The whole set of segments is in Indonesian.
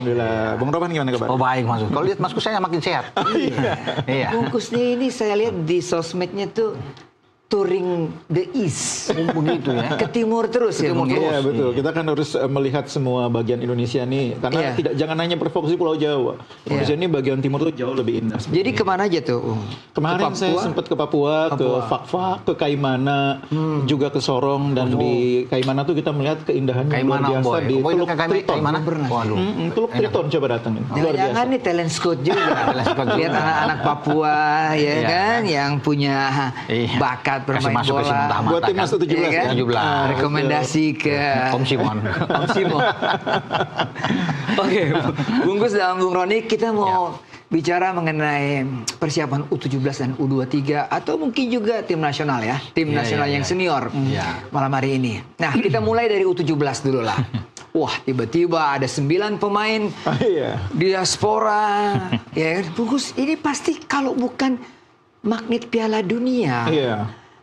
Alhamdulillah. Bung Roman gimana kabar? Oh baik Mas. Kalau lihat Masku saya makin sehat. Iya. Bungkusnya ini saya lihat di sosmednya tuh touring the east. Begitu ya. Ke timur terus ya. Bung, ya? Iya betul. Kita kan harus melihat semua bagian Indonesia nih, karena jangan hanya berfokus di Pulau Jawa. Indonesia ini bagian timur tuh jauh lebih indah. Jadi kemana aja tuh? Kemarin saya sempat ke Papua, ke Fak-Fak, ke Kaimana, juga ke Sorong, dan di Kaimana tuh kita melihat keindahannya luar biasa di Teluk Triton. Teluk Triton coba datangin. Jangan-jangan nih talent scout juga. Lihat anak-anak Papua ya kan yang punya bakat bermain bola. Buat timnas U17 ya kan? 17. Rekomendasi ke Om Simon. Om Simon. Oke, Bungkus dan Bung Roni, kita mau bicara mengenai persiapan U17 dan U23 atau mungkin juga tim nasional ya, tim nasional yang senior malam hari ini. Nah, kita mulai dari U17 dulu lah. Wah, tiba-tiba ada 9 pemain diaspora. Ya, Bungkus, ini pasti kalau bukan magnet Piala Dunia.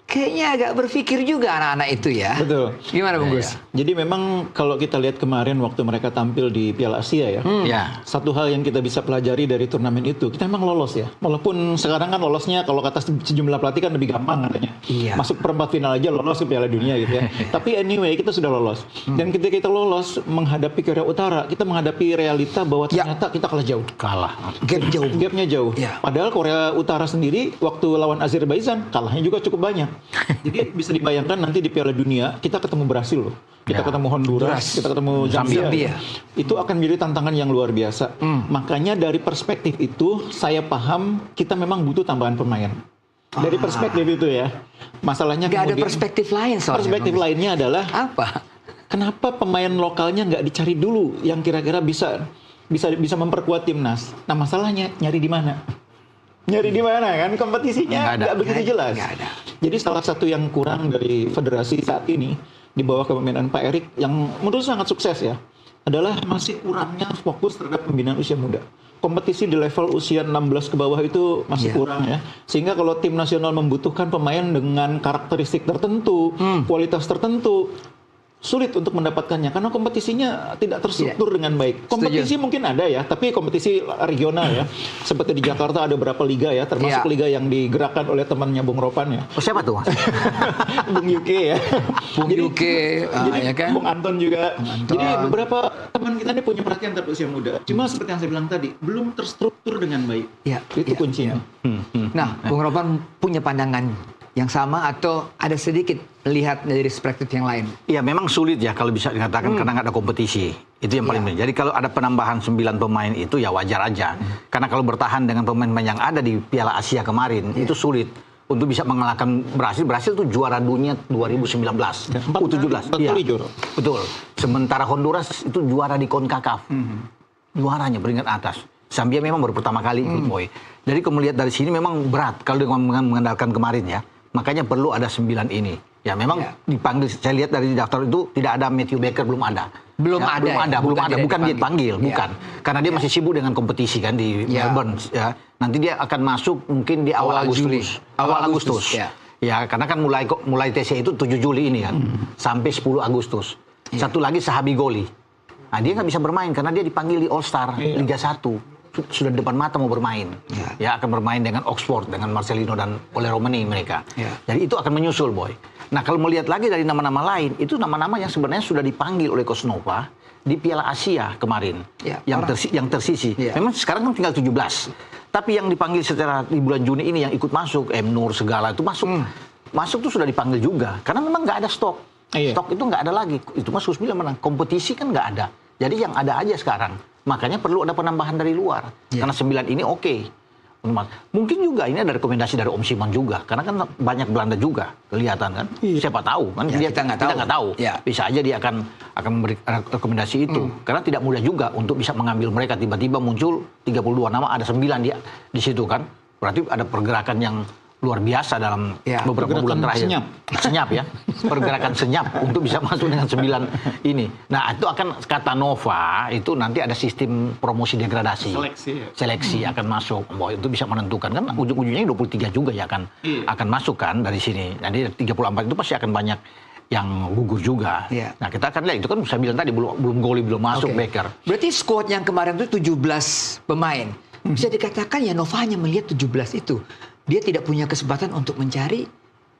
Kayaknya agak berpikir juga anak-anak itu ya. Betul. Gimana Bung Gus? Jadi memang kalau kita lihat kemarin waktu mereka tampil di Piala Asia ya, satu hal yang kita bisa pelajari dari turnamen itu, kita memang lolos ya. Walaupun sekarang kan lolosnya kalau kata sejumlah pelatih kan lebih gampang katanya. Masuk perempat final aja lolos ke Piala Dunia gitu ya. Tapi anyway kita sudah lolos. Dan ketika kita lolos menghadapi Korea Utara, kita menghadapi realita bahwa ternyata kita kalah jauh. Gapnya jauh. Padahal Korea Utara sendiri waktu lawan Azerbaijan kalahnya juga cukup banyak. Jadi bisa dibayangkan nanti di Piala Dunia kita ketemu Brasil loh, kita ketemu Honduras, kita ketemu Zambia. Itu akan menjadi tantangan yang luar biasa. Makanya dari perspektif itu saya paham kita memang butuh tambahan pemain. Dari perspektif itu ya. Masalahnya nggak kemudian ada perspektif lain soalnya. Perspektif lainnya adalah apa? Kenapa pemain lokalnya nggak dicari dulu yang kira-kira bisa memperkuat timnas? Nah masalahnya nyari di mana? Nyari di mana kan kompetisinya nggak begitu jelas. Jadi salah satu yang kurang dari federasi saat ini di bawah kepemimpinan Pak Erik yang menurut sangat sukses ya adalah masih kurangnya fokus terhadap pembinaan usia muda. Kompetisi di level usia 16 ke bawah itu masih kurang ya. Sehingga kalau tim nasional membutuhkan pemain dengan karakteristik tertentu, kualitas tertentu, sulit untuk mendapatkannya karena kompetisinya tidak terstruktur dengan baik. Kompetisi mungkin ada ya, tapi kompetisi regional ya. Seperti di Jakarta ada berapa liga ya, termasuk liga yang digerakkan oleh temannya Bung Ropan ya. Oh, siapa tuh Mas? Bung Yuke ya. Bung Yuke, jadi ya kan? Bung Anton juga. Jadi beberapa teman kita ini punya perhatian terhadap usia muda. Cuma seperti yang saya bilang tadi, belum terstruktur dengan baik. Itu kuncinya. Nah, Bung Ropan punya pandangan yang sama atau ada sedikit lihat dari perspektif yang lain? Ya memang sulit ya kalau bisa dikatakan karena nggak ada kompetisi. Itu yang paling penting. Jadi kalau ada penambahan 9 pemain itu ya wajar aja. Karena kalau bertahan dengan pemain-pemain yang ada di Piala Asia kemarin itu sulit untuk bisa mengalahkan Brasil. Brasil itu juara dunia 2019. U17. Betul. Sementara Honduras itu juara di CONCACAF. Juaranya peringkat atas. Zambia memang baru pertama kali ikut boy. Jadi kalau melihat dari sini memang berat kalau dengan mengandalkan kemarin ya. Makanya perlu ada 9 ini. Ya memang dipanggil, saya lihat dari daftar itu tidak ada Matthew Baker, belum ada. Belum ada. Bukan dia dipanggil, bukan. Karena dia masih sibuk dengan kompetisi kan di Melbourne. Ya. Nanti dia akan masuk mungkin di awal Agustus. Awal Agustus. Ya, karena kan mulai TC itu 7 Juli ini kan. Sampai 10 Agustus. Satu lagi Sahabi Goli. Nah, dia nggak bisa bermain karena dia dipanggil di All Star Liga 1. Sudah depan mata mau bermain. Ya akan bermain dengan Oxford, dengan Marcelino dan Ole Romani mereka. Jadi itu akan menyusul boy. Nah kalau melihat lagi dari nama-nama lain, itu nama-nama yang sebenarnya sudah dipanggil oleh Coach Nova di Piala Asia kemarin. Yang tersisi. Memang sekarang kan tinggal 17. Tapi yang dipanggil secara di bulan Juni ini yang ikut masuk, Nur segala itu masuk. Masuk tuh sudah dipanggil juga. Karena memang nggak ada stok. Stok itu nggak ada lagi. Itu Mas Gus bilang menang. Kompetisi kan nggak ada. Jadi yang ada aja sekarang. Makanya perlu ada penambahan dari luar. Karena 9 ini oke. Mungkin juga ini ada rekomendasi dari Om Simon juga. Karena kan banyak Belanda juga kelihatan kan. Siapa tahu kan. Kita nggak tahu. Bisa aja dia akan memberi rekomendasi itu. Karena tidak mudah juga untuk bisa mengambil mereka. Tiba-tiba muncul 32 nama, ada 9 dia di situ kan. Berarti ada pergerakan yang luar biasa dalam beberapa bulan terakhir. Senyap ya. Pergerakan senyap untuk bisa masuk dengan 9 ini. Nah, itu akan kata Nova itu nanti ada sistem promosi degradasi. Seleksi akan masuk. Bahwa itu bisa menentukan kan ujung-ujungnya 23 juga ya akan masuk kan dari sini. Jadi 34 itu pasti akan banyak yang gugur juga. Nah, kita akan lihat itu kan saya bilang tadi belum goli belum masuk Becker. Berarti squad yang kemarin itu 17 pemain. Bisa dikatakan ya Nova hanya melihat 17 itu. Dia tidak punya kesempatan untuk mencari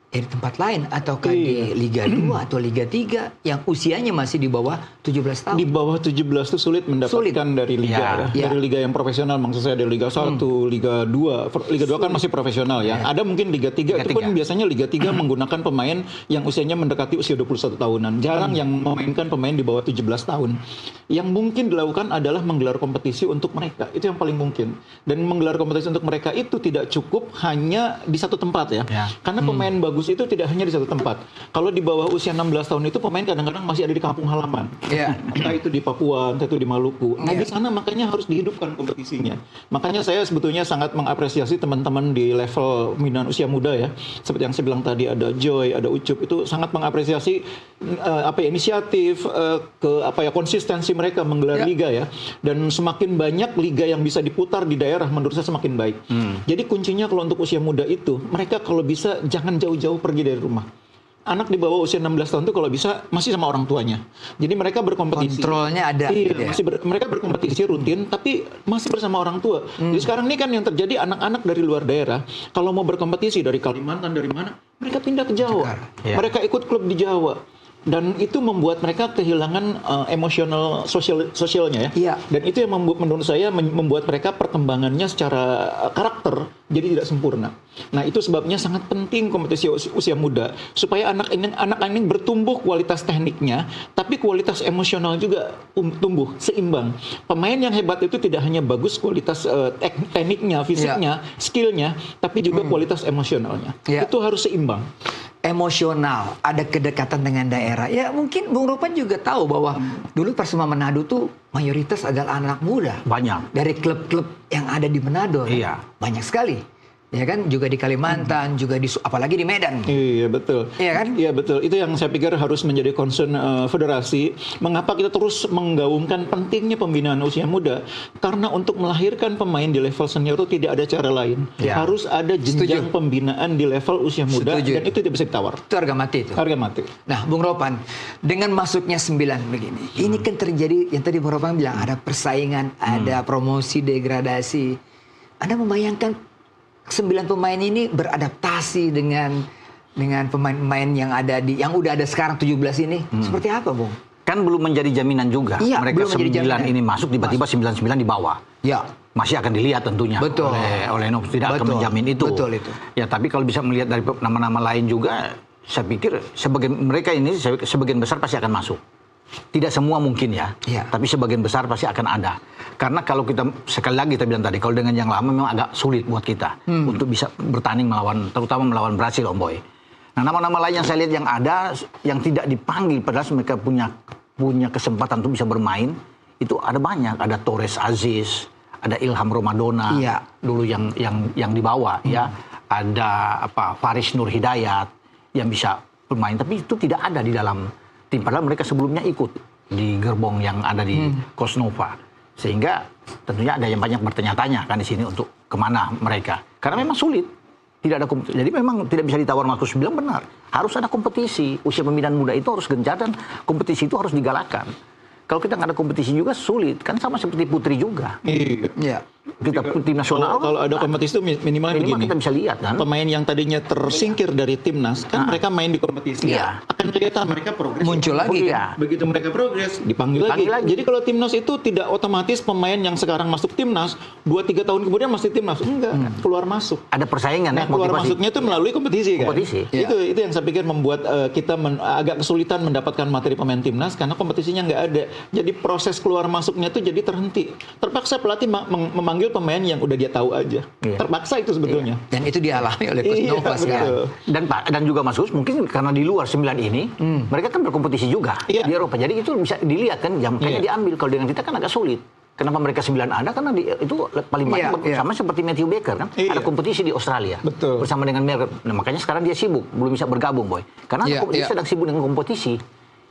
di tempat lain ataukah di Liga 2 atau Liga 3 yang usianya masih di bawah 17 tahun. Di bawah 17 itu sulit mendapatkan dari liga dari liga yang profesional, maksud saya dari Liga 1, Liga 2. Liga 2 kan masih profesional ya. Ada mungkin Liga 3 itu pun biasanya Liga 3 menggunakan pemain yang usianya mendekati usia 21 tahunan. Jarang yang memainkan pemain di bawah 17 tahun. Yang mungkin dilakukan adalah menggelar kompetisi untuk mereka. Itu yang paling mungkin. Dan menggelar kompetisi untuk mereka itu tidak cukup hanya di satu tempat ya. Karena pemain bagus itu tidak hanya di satu tempat. Kalau di bawah usia 16 tahun itu pemain kadang-kadang masih ada di kampung halaman. Entah itu di Papua, entah itu di Maluku. Nah, di sana makanya harus dihidupkan kompetisinya. Makanya saya sebetulnya sangat mengapresiasi teman-teman di level pembinaan usia muda ya. Seperti yang saya bilang tadi, ada Joy, ada Ucup, itu sangat mengapresiasi inisiatif konsistensi mereka menggelar liga ya. Dan semakin banyak liga yang bisa diputar di daerah menurut saya semakin baik. Jadi kuncinya kalau untuk usia muda itu, mereka kalau bisa jangan jauh-jauh pergi dari rumah. Anak di bawah usia 16 tahun itu kalau bisa masih sama orang tuanya. Jadi mereka berkompetisi. Kontrolnya ada. Iya, mereka berkompetisi rutin tapi masih bersama orang tua. Jadi sekarang ini kan yang terjadi anak-anak dari luar daerah kalau mau berkompetisi dari Kalimantan dari mana, mereka pindah ke Jawa. Mereka ikut klub di Jawa. Dan itu membuat mereka kehilangan emosional sosialnya ya. Dan itu yang menurut saya membuat mereka perkembangannya secara karakter jadi tidak sempurna. Nah, itu sebabnya sangat penting kompetisi usia muda supaya anak ini bertumbuh kualitas tekniknya, tapi kualitas emosional juga tumbuh seimbang. Pemain yang hebat itu tidak hanya bagus kualitas tekniknya, fisiknya, skillnya, tapi juga kualitas emosionalnya. Itu harus seimbang. Emosional, ada kedekatan dengan daerah. Ya mungkin Bung Ropan juga tahu bahwa dulu Persema Manado tuh mayoritas adalah anak muda. Banyak. Dari klub-klub yang ada di Manado. Banyak sekali. Ya kan, juga di Kalimantan, juga apalagi di Medan. Iya betul. Iya kan? Iya betul. Itu yang saya pikir harus menjadi concern federasi. Mengapa kita terus menggaungkan pentingnya pembinaan usia muda? Karena untuk melahirkan pemain di level senior itu tidak ada cara lain. Harus ada jenjang pembinaan di level usia muda dan itu tidak bisa ditawar. Itu harga mati itu. Harga mati. Nah, Bung Ropan, dengan masuknya 9 begini, ini kan terjadi yang tadi Bung Ropan bilang ada persaingan, ada promosi, degradasi. Anda membayangkan 9 pemain ini beradaptasi dengan pemain-pemain yang udah ada sekarang 17 ini. Seperti apa, Bung? Kan belum menjadi jaminan juga. Mereka 9 ini masuk tiba-tiba 99 di bawah. Masih akan dilihat tentunya oleh Nov, tidak akan menjamin itu. Ya, tapi kalau bisa melihat dari nama-nama lain juga, saya pikir sebagian besar pasti akan masuk. Tidak semua mungkin tapi sebagian besar pasti akan ada. Karena kalau kita, sekali lagi kita bilang tadi, kalau dengan yang lama memang agak sulit buat kita untuk bisa bertanding terutama melawan Brasil, Om Boy. Nah, nama-nama lain yang saya lihat yang ada, yang tidak dipanggil, padahal mereka punya kesempatan untuk bisa bermain, itu ada banyak. Ada Torres Aziz, ada Ilham Ramadona, dulu yang dibawa, ada Faris Nur Hidayat yang bisa bermain, tapi itu tidak ada di dalam tim. Padahal mereka sebelumnya ikut di gerbong yang ada di Kosnova. Sehingga tentunya ada yang banyak bertanya-tanya kan di sini untuk kemana mereka. Karena memang sulit. Tidak ada kompetisi. Jadi memang tidak bisa ditawar masuk 9 benar. Harus ada kompetisi. Usia pembinaan muda itu harus gencar dan kompetisi itu harus digalakan. Kalau kita nggak ada kompetisi juga sulit. Kan sama seperti putri juga. Iya. Kita tim nasional kalau ada kompetisi itu minimal begini. Kita bisa lihat kan. Pemain yang tadinya tersingkir dari timnas kan mereka main di kompetisi. Akan kelihatan mereka progres. Muncul lagi. Begitu mereka progres dipanggil lagi. Jadi kalau timnas itu tidak otomatis pemain yang sekarang masuk timnas 2-3 tahun kemudian masuk timnas. Enggak, keluar masuk. Ada persaingan keluar masuknya itu melalui kompetisi kan. Itu yang saya pikir membuat kita agak kesulitan mendapatkan materi pemain timnas karena kompetisinya nggak ada. Jadi proses keluar masuknya itu jadi terhenti. Terpaksa pelatih memanggil pemain yang udah dia tahu aja. Terpaksa itu sebetulnya. Dan itu dialami oleh Coach Nova sekarang. Dan juga Mas Gus, mungkin karena di luar 9 ini, mereka kan berkompetisi juga di Eropa. Jadi itu bisa dilihat kan, makanya diambil. Kalau dengan kita kan agak sulit. Kenapa mereka 9 ada? Karena itu paling banyak sama seperti Matthew Baker kan. Ada kompetisi di Australia. Bersama dengan Merkel. Nah, makanya sekarang dia sibuk, belum bisa bergabung, Boy. Karena dia sedang sibuk dengan kompetisi.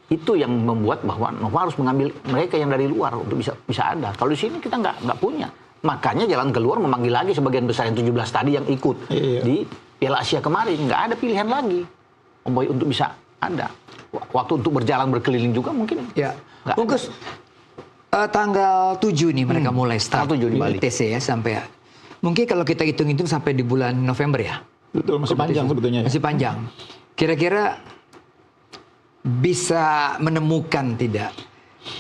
Itu yang membuat bahwa Nova harus mengambil mereka yang dari luar untuk bisa ada. Kalau di sini kita nggak punya. Makanya jalan keluar memanggil lagi sebagian besar yang 17 tadi yang ikut di Piala Asia kemarin. Nggak ada pilihan lagi, Om Boy, untuk bisa Ada. Waktu untuk berjalan berkeliling juga mungkin. Ya. Bungkus, tanggal 7 nih mereka mulai start tanggal 7 di Bali. TC ya sampai. Mungkin kalau kita hitung-hitung sampai di bulan November ya. Betul, masih panjang sebetulnya. Masih panjang. Kira-kira bisa menemukan tidak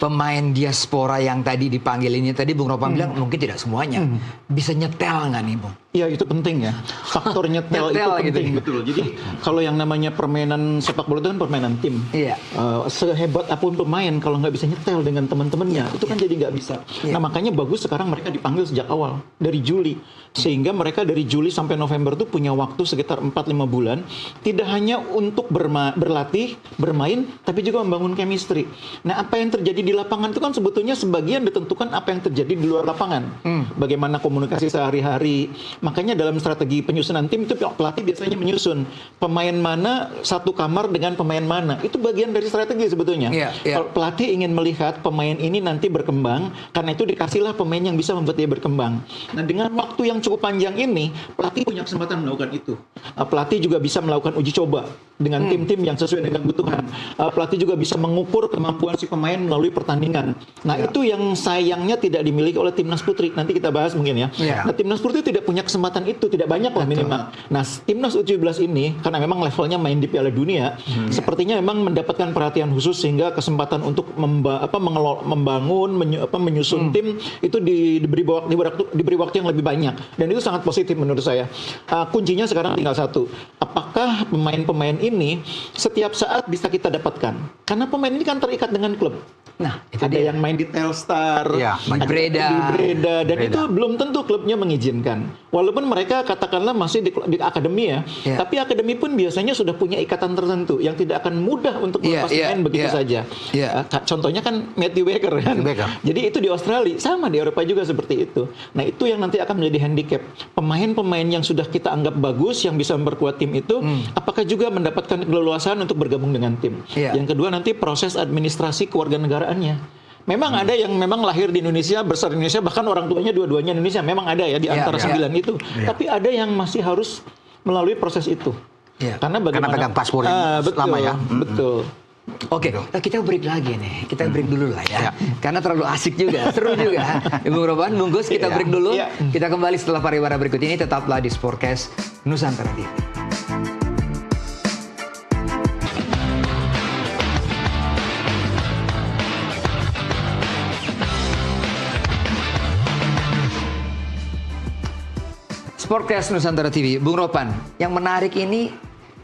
pemain diaspora yang tadi dipanggil ini? Tadi Bung Ropan bilang mungkin tidak semuanya. Bisa nyetel nggak nih, Bung? Ya itu penting ya. Faktor nyetel itu penting, gitu. Betul. Jadi kalau yang namanya permainan sepak bola itu kan permainan tim. Iya. Sehebat apapun pemain kalau nggak bisa nyetel dengan teman-temannya, itu kan jadi nggak bisa. Nah makanya bagus sekarang mereka dipanggil sejak awal, dari Juli. Sehingga mereka dari Juli sampai November itu punya waktu sekitar 4-5 bulan. Tidak hanya untuk berlatih, bermain, tapi juga membangun chemistry. Nah apa yang terjadi di lapangan itu kan sebetulnya sebagian ditentukan apa yang terjadi di luar lapangan. Bagaimana komunikasi sehari-hari. Makanya dalam strategi penyusunan tim itu pelatih biasanya menyusun pemain mana satu kamar dengan pemain mana. Itu bagian dari strategi sebetulnya. Kalau pelatih ingin melihat pemain ini nanti berkembang, karena itu dikasihlah pemain yang bisa membuat dia berkembang. Nah dengan waktu yang cukup panjang ini, pelatih punya kesempatan melakukan itu. Pelatih juga bisa melakukan uji coba dengan tim-tim yang sesuai dengan kebutuhan. Pelatih juga bisa mengukur kemampuan si pemain melalui pertandingan. Nah itu yang sayangnya tidak dimiliki oleh timnas putri. Nanti kita bahas mungkin ya. Nah timnas putri tidak punya kesempatan itu, tidak banyak lah minimal. Nah timnas U17 ini karena memang levelnya main di Piala Dunia, sepertinya memang mendapatkan perhatian khusus sehingga kesempatan untuk membangun, menyusun tim itu diberi waktu yang lebih banyak. Dan itu sangat positif menurut saya. Kuncinya sekarang tinggal satu. Apakah pemain-pemain ini setiap saat bisa kita dapatkan? Karena pemain ini kan terikat dengan klub. Nah, ada yang main di Telstar, di Breda, dan itu belum tentu klubnya mengizinkan. Walaupun mereka katakanlah masih di akademi ya, tapi akademi pun biasanya sudah punya ikatan tertentu yang tidak akan mudah untuk melepas pemain begitu saja. Contohnya kan Matthew Baker kan. Jadi itu di Australia, sama di Eropa juga seperti itu. Nah itu yang nanti akan menjadi handicap. Pemain-pemain yang sudah kita anggap bagus, yang bisa memperkuat tim itu, apakah juga mendapatkan keleluasaan untuk bergabung dengan tim. Yang kedua nanti proses administrasi kewarganegaraannya. Memang ada yang memang lahir di Indonesia, besar di Indonesia, bahkan orang tuanya dua-duanya Indonesia. Memang ada ya di antara 9 itu. Tapi ada yang masih harus melalui proses itu. Karena bagaimana? Karena pegang paspor lama ya. Betul. Oke, kita break lagi nih. Kita break dulu lah ya. Karena terlalu asik juga, seru juga. Bung Ropan, Bung Gus, kita break dulu. Kita kembali setelah pariwara berikut ini. Tetaplah di Sportcast Nusantara TV. Sportcast Nusantara TV, Bung Ropan. Yang menarik ini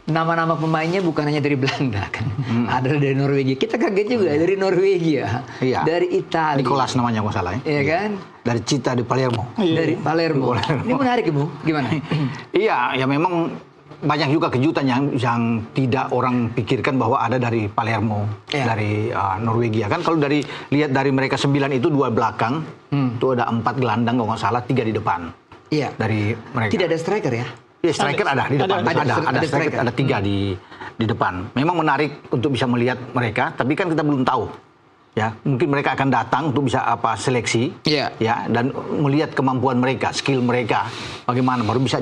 nama-nama pemainnya bukan hanya dari Belanda kan, ada dari Norwegia. Kita kaget juga dari Norwegia, dari Italia. Nicolas namanya kalau salah ya. Iya kan? Dari Città di Palermo. Dari Palermo. Ini menarik Ibu, gimana? Iya, ya memang banyak juga kejutan yang tidak orang pikirkan bahwa ada dari Palermo, dari Norwegia kan. Kalau lihat dari mereka 9 itu 2 belakang, itu ada 4 gelandang kalau nggak salah, 3 di depan. Dari mereka. Tidak ada striker ya? Iya, striker ada di depan. Ada striker, ada 3 di depan. Memang menarik untuk bisa melihat mereka, tapi kan kita belum tahu. Ya, mungkin mereka akan datang untuk bisa seleksi, ya, dan melihat kemampuan mereka, skill mereka, bagaimana baru bisa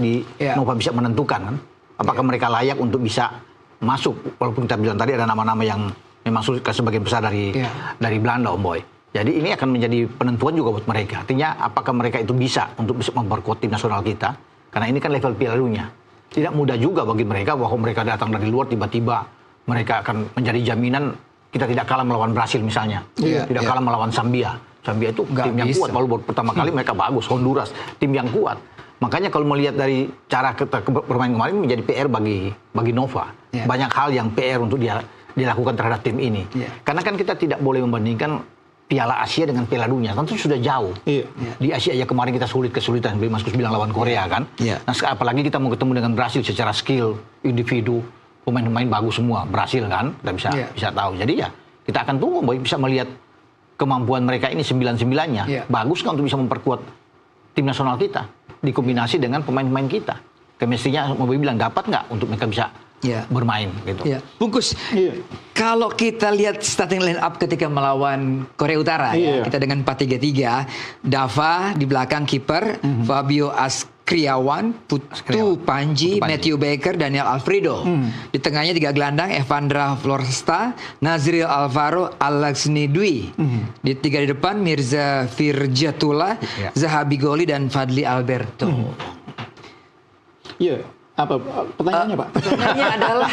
Nova bisa menentukan kan, apakah mereka layak untuk bisa masuk. Walaupun kita bilang tadi ada nama-nama yang memang sulit sebagian besar dari Belanda, Om Boy. Jadi ini akan menjadi penentuan juga buat mereka. Artinya apakah mereka itu bisa untuk bisa memperkuat tim nasional kita? Karena ini kan level Piala Dunia. Tidak mudah juga bagi mereka bahwa mereka datang dari luar tiba-tiba mereka akan menjadi jaminan kita tidak kalah melawan Brasil misalnya. Tidak kalah melawan Zambia. Zambia itu tim yang kuat. Baru pertama kali mereka bagus. Honduras, tim yang kuat. Makanya kalau melihat dari cara kita bermain kemarin menjadi PR bagi Nova. Banyak hal yang PR untuk dia dilakukan terhadap tim ini. Karena kan kita tidak boleh membandingkan Piala Asia dengan Piala Dunia, tentu sudah jauh. Di Asia ya kemarin kita kesulitan, Mas Gus bilang lawan Korea kan. Nah apalagi kita mau ketemu dengan Brasil secara skill, individu, pemain-pemain bagus semua, Brasil kan, kita bisa tahu. Jadi ya kita akan tunggu, bisa melihat kemampuan mereka ini 9-9-nya. Bagus kan untuk bisa memperkuat tim nasional kita, dikombinasi dengan pemain-pemain kita. Chemistry-nya mau bilang dapat nggak untuk mereka bisa bermain gitu. Bungkus, kalau kita lihat starting line up ketika melawan Korea Utara, kita dengan 4-3-3, Dava di belakang kiper, Fabio Kriawan, Putu Panji, Matthew Baker, Daniel Alfredo. Di tengahnya 3 gelandang, Evandra Floresta, Nazril Alvaro, Alex Nidwi. Di 3 di depan, Mirza Firjatullah, Zahabi Goli, dan Fadli Alberto. Iya, apa pertanyaannya Pak? Pertanyaannya adalah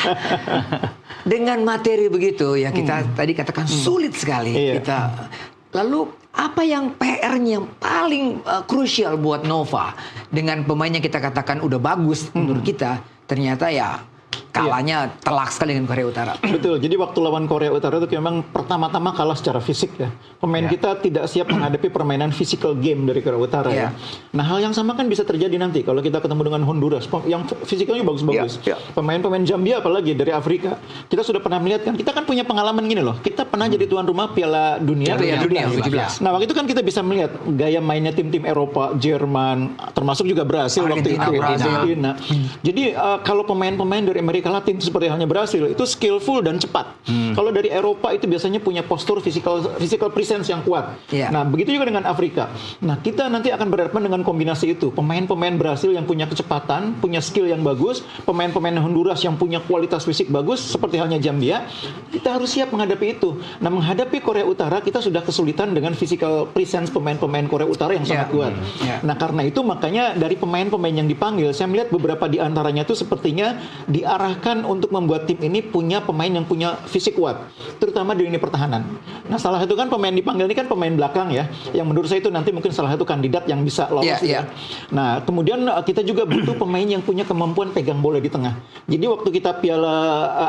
dengan materi begitu ya kita tadi katakan sulit sekali kita. Lalu apa yang PR-nya yang paling krusial buat Nova dengan pemain yang kita katakan udah bagus menurut kita, ternyata ya kalahnya telak sekali dengan Korea Utara. Betul. Jadi waktu lawan Korea Utara itu memang pertama-tama kalah secara fisik ya. Pemain kita tidak siap menghadapi permainan physical game dari Korea Utara ya. Nah, hal yang sama kan bisa terjadi nanti kalau kita ketemu dengan Honduras yang fisikalnya bagus-bagus. Pemain-pemain Zambia apalagi dari Afrika. Kita sudah pernah melihat kan. Kita kan punya pengalaman gini loh. Kita pernah jadi tuan rumah Piala Dunia 17. Nah, waktu itu kan kita bisa melihat gaya mainnya tim-tim Eropa, Jerman, termasuk juga Brasil waktu itu. Argentina. Jadi kalau pemain-pemain dari Amerika Latin seperti halnya Brasil itu skillful dan cepat. Kalau dari Eropa itu biasanya punya postur physical presence yang kuat. Nah, begitu juga dengan Afrika. Nah, kita nanti akan berhadapan dengan kombinasi itu. Pemain-pemain Brasil yang punya kecepatan, punya skill yang bagus, pemain-pemain Honduras yang punya kualitas fisik bagus seperti halnya Zambia. Kita harus siap menghadapi itu. Nah, menghadapi Korea Utara kita sudah kesulitan dengan physical presence pemain-pemain Korea Utara yang sangat kuat. Nah, karena itu makanya dari pemain-pemain yang dipanggil, saya melihat beberapa di antaranya itu sepertinya diarahkan untuk membuat tim ini punya pemain yang punya fisik kuat, terutama di lini pertahanan. Nah, salah satu kan pemain dipanggil ini kan pemain belakang ya, yang menurut saya itu nanti mungkin salah satu kandidat yang bisa lolos ya. Nah, kemudian kita juga butuh pemain yang punya kemampuan pegang bola di tengah. Jadi waktu kita Piala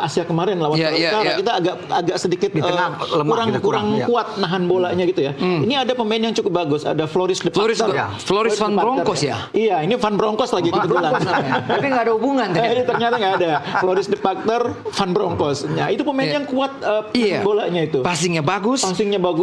Asia kemarin lawan Korea Utara, kita agak sedikit kurang kuat nahan bolanya gitu ya. Ini ada pemain yang cukup bagus, ada Floris Van Bronckhorst ya. Iya, ini Van Bronckhorst lagi kebetulan. Tapi nggak ada hubungan. Ternyata nggak ada. Floris de Factor, Van Bronckhorst. Nah, itu pemain yang kuat bolanya itu. Passingnya bagus.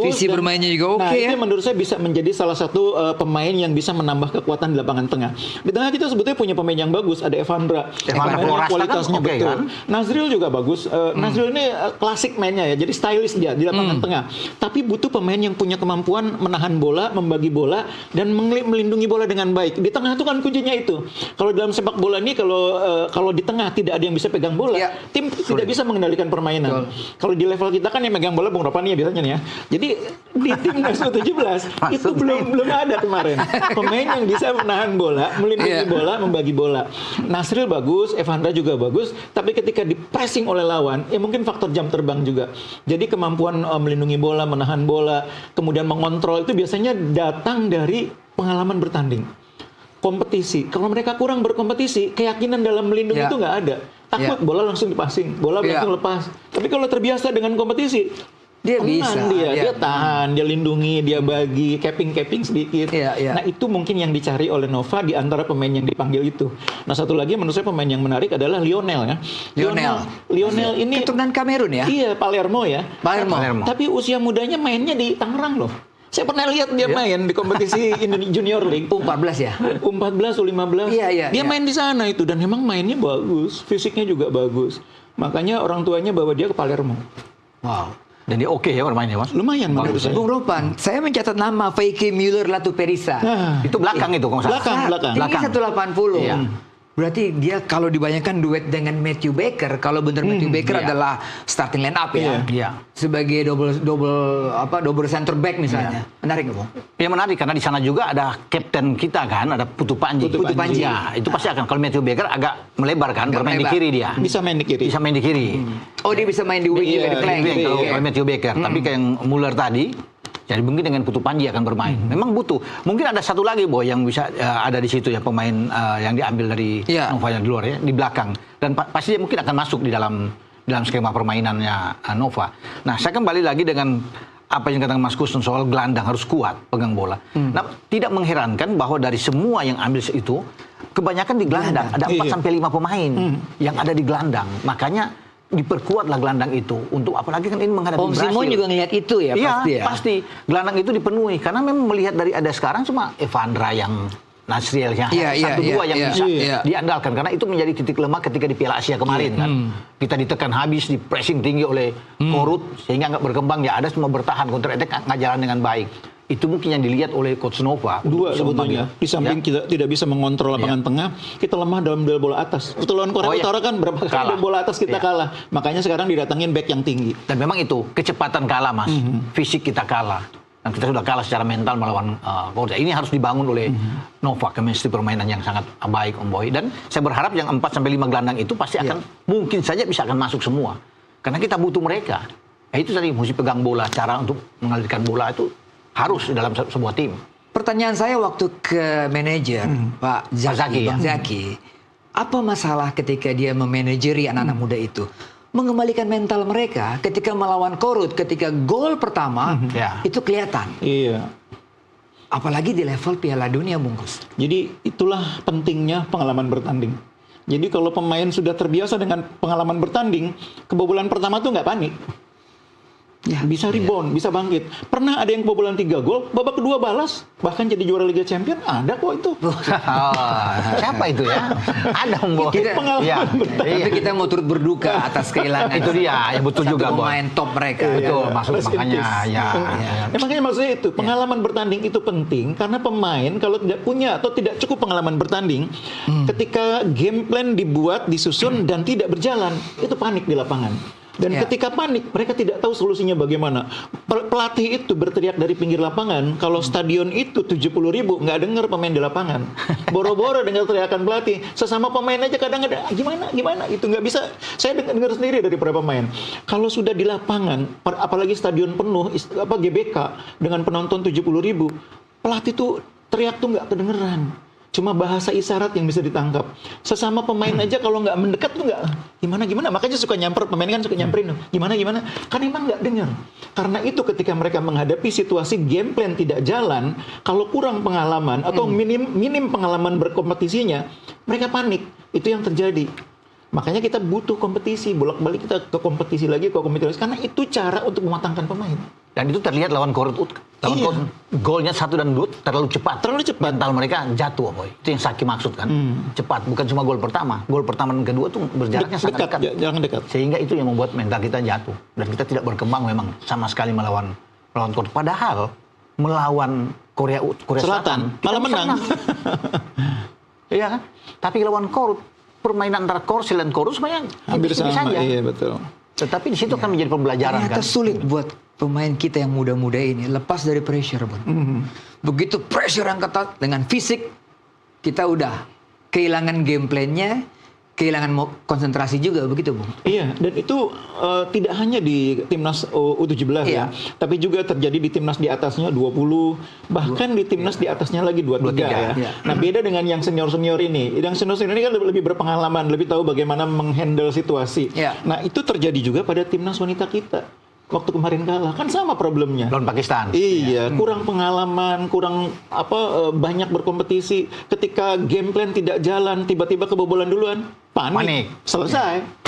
Visi bermainnya juga oke. Nah, ini menurut saya bisa menjadi salah satu pemain yang bisa menambah kekuatan di lapangan tengah. Di tengah kita sebetulnya punya pemain yang bagus. Ada Evandra Floresta kualitasnya kan betul. Kan? Nazril juga bagus. Nazril ini klasik mainnya ya. Jadi stylish dia di lapangan tengah. Tapi butuh pemain yang punya kemampuan menahan bola, membagi bola, dan melindungi bola dengan baik. Di tengah itu kan kuncinya itu. Kalau dalam sepak bola ini kalau di tengah tidak ada yang bisa pegang bola, tim tidak bisa mengendalikan permainan. Kalau di level kita kan yang megang bola Bung Ropani ya biasanya nih ya. Jadi di timnas U17 itu belum ada kemarin pemain yang bisa menahan bola, melindungi bola, membagi bola. Nazril bagus, Evandra juga bagus, tapi ketika di pressing oleh lawan, ya mungkin faktor jam terbang juga. Jadi kemampuan melindungi bola, menahan bola, kemudian mengontrol itu biasanya datang dari pengalaman bertanding. Kompetisi. Kalau mereka kurang berkompetisi, keyakinan dalam melindungi itu nggak ada. Takut bola langsung dipasing, bola langsung lepas. Tapi kalau terbiasa dengan kompetisi, dia bisa. Dia tahan, dia lindungi, dia bagi, capping sedikit. Nah, itu mungkin yang dicari oleh Nova di antara pemain yang dipanggil itu. Nah, satu lagi menurut saya pemain yang menarik adalah Lionel ya. Lionel ini keturunan Kamerun ya? Iya, Palermo ya. Palermo. Tapi usia mudanya mainnya di Tangerang loh. Saya pernah lihat dia main di kompetisi Junior League. U14 ya? U14, U15. Dia main di sana itu dan memang mainnya bagus, fisiknya juga bagus. Makanya orang tuanya bawa dia ke Palermo. Wow. Dan dia oke ya bermainnya, Mas? Lumayan menurut saya. Bung Ropan, saya mencatat nama Feike Müller Latu Perisa. Itu belakang itu kalau nggak salah. Belakang. Tinggi 180. Berarti dia kalau dibayangkan duet dengan Matthew Baker, kalau benar Matthew Baker adalah starting line up ya. Sebagai double center back misalnya. Menarik nggak, Bung? Ya menarik karena di sana juga ada kapten kita kan, ada Putu Panji. Ya, itu pasti akan kalau Matthew Baker agak melebar kan, bermain di kiri dia. Bisa main di kiri. Oh, dia bisa main di wing juga di flank. Kalau Matthew Baker, tapi kayak yang Muller tadi. Jadi mungkin dengan Putu Panji akan bermain. Memang butuh. Mungkin ada satu lagi Boy yang bisa ada di situ ya pemain yang diambil dari Nova yang di luar ya di belakang dan pasti dia mungkin akan masuk di dalam skema permainannya Nova. Nah, saya kembali lagi dengan apa yang katakan Mas Kuston soal gelandang harus kuat pegang bola. Nah, tidak mengherankan bahwa dari semua yang ambil itu kebanyakan di gelandang. Ada 4 sampai 5 pemain yang ada di gelandang. Makanya diperkuatlah gelandang itu untuk apalagi kan ini menghadapi Brasil. Simon juga ngelihat itu ya pasti ya. Pasti gelandang itu dipenuhi karena memang melihat dari ada sekarang cuma Evandra yang Nazrilnya satu dua yang bisa diandalkan karena itu menjadi titik lemah ketika di Piala Asia kemarin kan. Kita ditekan habis, di pressing tinggi oleh Korut sehingga nggak berkembang ya ada semua bertahan counter attack nggak jalan dengan baik. itu mungkin yang dilihat oleh Coach Nova. Dua sebetulnya. Di samping kita tidak bisa mengontrol lapangan tengah, kita lemah dalam duel bola atas. Waktu lawan Korea Utara kan berapa kali duel bola atas kita kalah. Makanya sekarang didatangin back yang tinggi. Dan memang itu kecepatan kalah, Mas. Fisik kita kalah. Dan kita sudah kalah secara mental melawan Korea. Ini harus dibangun oleh Nova, chemistry permainan yang sangat baik, Om Boy. Dan saya berharap yang 4-5 gelandang itu pasti akan mungkin saja bisa akan masuk semua. Karena kita butuh mereka. Itu tadi mesti pegang bola, cara untuk mengalirkan bola itu harus dalam sebuah tim. Pertanyaan saya waktu ke manajer Pak Zaki, Bang Zaki, apa masalah ketika dia memanajeri anak-anak muda itu? Mengembalikan mental mereka ketika melawan Korut, ketika gol pertama itu kelihatan. Iya. Apalagi di level Piala Dunia, Bungkus. Jadi itulah pentingnya pengalaman bertanding. Jadi kalau pemain sudah terbiasa dengan pengalaman bertanding, kebobolan pertama tuh nggak panik. Ya, bisa rebound, bisa bangkit. Pernah ada yang kebobolan 3 gol, babak kedua balas, bahkan jadi juara Liga Champion, ada kok itu. Siapa itu ya? Ada Om Boy. Pengalaman bertanding. Tapi kita mau turut berduka atas kehilangan. Itu dia, yang betul juga, pemain top mereka. Betul, makanya makanya maksudnya itu, pengalaman bertanding itu penting, karena pemain kalau tidak punya atau tidak cukup pengalaman bertanding, ketika game plan dibuat, disusun, dan tidak berjalan, itu panik di lapangan. Dan ketika panik, mereka tidak tahu solusinya bagaimana. Pelatih itu berteriak dari pinggir lapangan, kalau stadion itu 70.000, nggak dengar pemain di lapangan. Boro-boro dengar teriakan pelatih. Sesama pemain aja kadang ada, gimana, itu nggak bisa. Saya dengar sendiri dari para pemain. Kalau sudah di lapangan, apalagi stadion penuh, GBK, dengan penonton 70.000, pelatih tuh teriak tuh nggak kedengeran. Cuma bahasa isyarat yang bisa ditangkap. Sesama pemain aja kalau nggak mendekat tuh nggak gimana. Makanya suka nyamper, pemain kan suka nyamperin. Gimana. Kan emang nggak dengar. Karena itu ketika mereka menghadapi situasi game plan tidak jalan, kalau kurang pengalaman atau minim pengalaman berkompetisinya, mereka panik. Itu yang terjadi. Makanya kita butuh kompetisi, bolak-balik kita ke kompetisi lagi, karena itu cara untuk mematangkan pemain. Dan itu terlihat lawan Korut. Golnya 1 dan 2 terlalu cepat. Mental mereka jatuh, Boy. Itu yang Saki maksud kan. Cepat, bukan cuma gol pertama. Gol pertama dan kedua tuh berjaraknya sangat dekat. Sehingga itu yang membuat mental kita jatuh. Dan kita tidak berkembang memang sama sekali melawan Korut. Padahal melawan Korea Selatan malah menang. Iya kan? Tapi lawan Korut, permainan antara Korsel dan Korut sebenarnya hampir sama. Saja. Iya, betul. Tetapi di situ kan menjadi pembelajaran. Ternyata sulit buat pemain kita yang muda-muda ini lepas dari pressure, Bang. Begitu pressure yang ketat dengan fisik, kita udah kehilangan game plan-nya, kehilangan konsentrasi juga, begitu, Bung? Iya, dan itu tidak hanya di timnas U17 ya, tapi juga terjadi di timnas di atasnya 20, bahkan di timnas di atasnya lagi 23 ya. Nah, beda dengan yang senior-senior ini. Yang senior-senior ini kan lebih berpengalaman, lebih tahu bagaimana menghandle situasi. Nah, itu terjadi juga pada timnas wanita kita. Waktu kemarin kalah kan sama problemnya. Lawan Pakistan. Iya, kurang pengalaman, kurang banyak berkompetisi. Ketika game plan tidak jalan, tiba-tiba kebobolan duluan, panik. Selesai.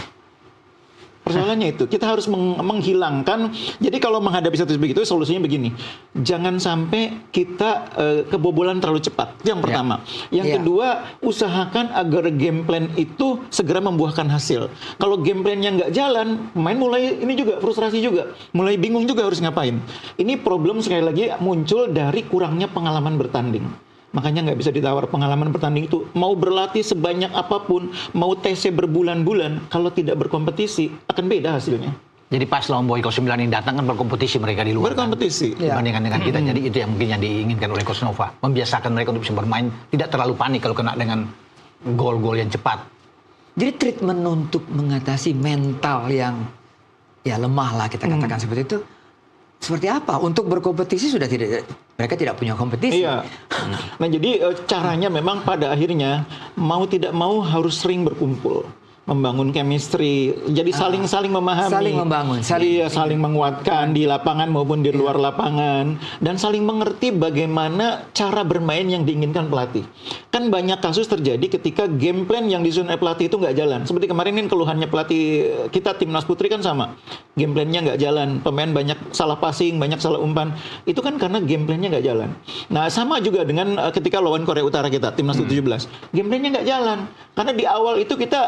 Persoalannya itu, kita harus menghilangkan. Jadi kalau menghadapi situasi begitu, solusinya begini. Jangan sampai kita kebobolan terlalu cepat. Itu yang pertama. Yang kedua, usahakan agar game plan itu segera membuahkan hasil. Kalau game plan-nya nggak jalan, pemain mulai ini juga frustrasi juga. Mulai bingung juga harus ngapain. Ini problem sekali lagi muncul dari kurangnya pengalaman bertanding. Makanya nggak bisa ditawar pengalaman bertanding itu. Mau berlatih sebanyak apapun, mau tesnya berbulan-bulan, kalau tidak berkompetisi, akan beda hasilnya. Jadi pas lawan Boy 09 ini datang kan berkompetisi mereka di luar. Berkompetisi. Kan? Dibandingkan dengan kita. Jadi itu yang mungkin yang diinginkan oleh Coach Nova. Membiasakan mereka untuk bisa bermain, tidak terlalu panik kalau kena dengan gol-gol yang cepat. Jadi treatment untuk mengatasi mental yang lemah lah, kita katakan seperti itu. Seperti apa? Untuk berkompetisi mereka tidak punya kompetisi. Iya. Nah, jadi caranya memang pada akhirnya mau tidak mau harus sering berkumpul, membangun chemistry, jadi saling memahami, saling membangun, saling menguatkan di lapangan maupun di luar lapangan, dan saling mengerti bagaimana cara bermain yang diinginkan pelatih. Kan banyak kasus terjadi ketika game plan yang disusun oleh pelatih itu nggak jalan. Seperti kemarin ini keluhannya pelatih kita timnas putri kan sama, game plan-nya nggak jalan, pemain banyak salah passing, banyak salah umpan. Itu kan karena game plan-nya nggak jalan. Nah, sama juga dengan ketika lawan Korea Utara kita timnas U17, game plan-nya nggak jalan karena di awal itu kita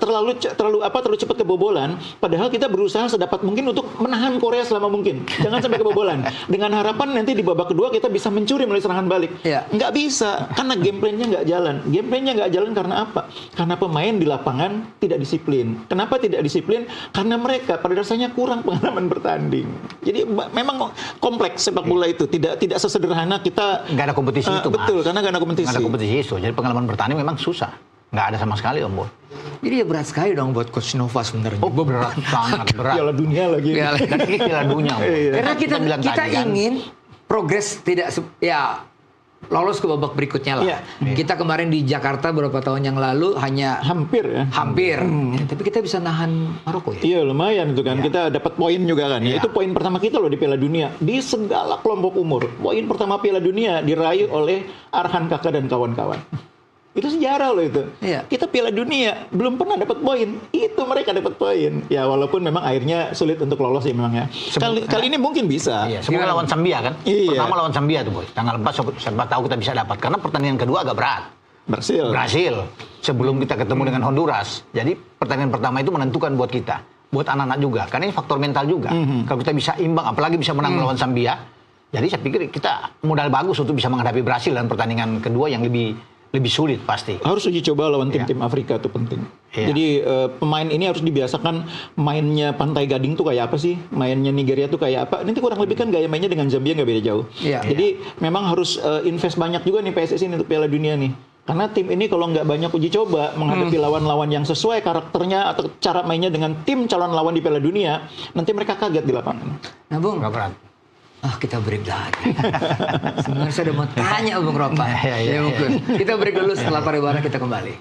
terlalu cepat kebobolan. Padahal kita berusaha sedapat mungkin untuk menahan Korea selama mungkin. Jangan sampai kebobolan. Dengan harapan nanti di babak kedua kita bisa mencuri melalui serangan balik. Nggak bisa, karena game plan-nya nggak jalan. Game plan-nya nggak jalan karena apa? Karena pemain di lapangan tidak disiplin. Kenapa tidak disiplin? Karena mereka pada dasarnya kurang pengalaman bertanding. Jadi memang kompleks sepak bola itu. Tidak sesederhana kita. Nggak ada kompetisi itu, betul, karena nggak ada kompetisi. Nggak ada kompetisi itu. Jadi pengalaman bertanding memang susah. Nggak ada sama sekali, Om Boy. Jadi ya berat sekali dong buat Coach Nova sebenarnya. Oh, berat, sangat berat. Piala dunia lagi. Dan ini Piala dunia, Om Boy. Karena kita kan, ingin progres tidak lolos ke babak berikutnya lah. Kita kemarin di Jakarta beberapa tahun yang lalu hanya hampir. Tapi kita bisa nahan Maroko ya. Iya, lumayan itu kan. Kita dapat poin juga kan. Itu poin pertama kita loh di Piala Dunia di segala kelompok umur. Poin pertama Piala Dunia diraih oleh Arhan Kakak dan kawan-kawan. Itu sejarah loh itu. Kita Piala Dunia belum pernah dapat poin. Itu mereka dapat poin. Ya walaupun memang akhirnya sulit untuk lolos ya memang ya. Kali ini mungkin bisa. Semoga lawan Zambia kan. Pertama lawan Zambia tuh, Boy. Tanggal 4 siapa tahu kita bisa dapat. Karena pertandingan kedua agak berat. Brasil. Sebelum kita ketemu dengan Honduras. Jadi pertandingan pertama itu menentukan buat kita. Buat anak-anak juga. Karena ini faktor mental juga. Kalau kita bisa imbang, apalagi bisa menang melawan Zambia. Jadi saya pikir kita modal bagus untuk bisa menghadapi Brasil dalam pertandingan kedua yang lebih sulit pasti. Harus uji coba lawan tim-tim Afrika itu penting. Jadi pemain ini harus dibiasakan mainnya Pantai Gading tuh kayak apa sih? Mainnya Nigeria tuh kayak apa? Nanti kurang lebih kan gaya mainnya dengan Zambia nggak beda jauh. Jadi memang harus invest banyak juga nih PSSI untuk Piala Dunia nih. Karena tim ini kalau nggak banyak uji coba menghadapi lawan-lawan yang sesuai karakternya atau cara mainnya dengan tim calon lawan di Piala Dunia, nanti mereka kaget di lapangan. Nah, Bung. Nggak berat. Kita break lagi. Sebenarnya saya udah mau tanya Bung Ropa. Mungkin. Kita break dulu, setelah pariwara kita kembali.